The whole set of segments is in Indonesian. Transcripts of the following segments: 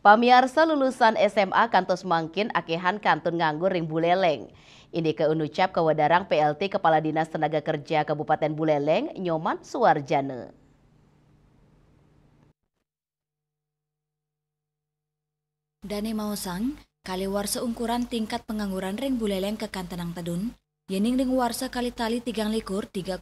Pamiarsa lulusan SMA kantos mangkin akehan kantun nganggur ring Buleleng. Ini ke unucap kewadarang PLT Kepala Dinas Tenaga Kerja Kabupaten Buleleng, Nyoman Suwarjana. Dane mausang, kali warsa ukuran tingkat pengangguran ring Buleleng ke Kantenang Tedun, yening ring warsa kali tali 3,6%,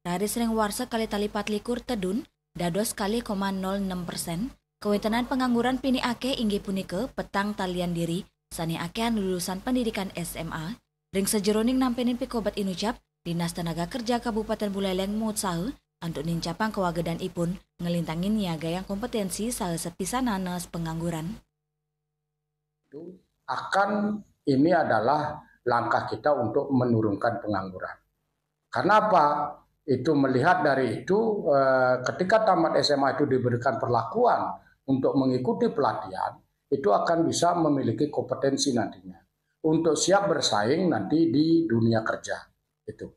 raris ring warsa kali tali 4 Tedun, dados kali 0,06%. Kewentenan pengangguran pini ake inggih punike petang talian diri, sani akean lulusan pendidikan SMA, ring sejeroning nampenin pikobat inucap, Dinas Tenaga Kerja Kabupaten Buleleng mutsahe, untuk nincapang kewagedan ipun, ngelintangin niaga yang kompetensi salah sepisananes pengangguran. Ini adalah langkah kita untuk menurunkan pengangguran. Karena apa? Itu melihat dari itu ketika tamat SMA itu diberikan perlakuan untuk mengikuti pelatihan, itu akan bisa memiliki kompetensi nantinya untuk siap bersaing nanti di dunia kerja. Itu.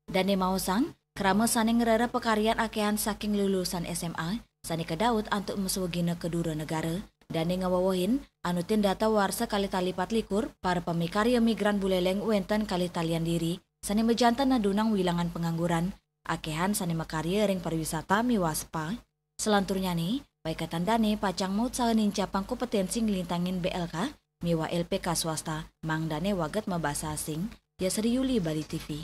Dane mausang, kerama sani ngerara pekarian akehan saking lulusan SMA, sani ke Daud untuk meswegina kedua negara, dane ngawawahin anutin data warsa kali tali 4 para pemikarya migran Buleleng wenten kali talian diri, sani mejantan nadunang wilangan pengangguran, akehan sani makarya ring pariwisata miwaspa. Selanturnya nih, baikatan dane pacang maut sa nincapang kompetensi ngelintangin BLK, miwa LPK swasta, mang dane waget mabasa asing, ya Sri Yuli Bali TV.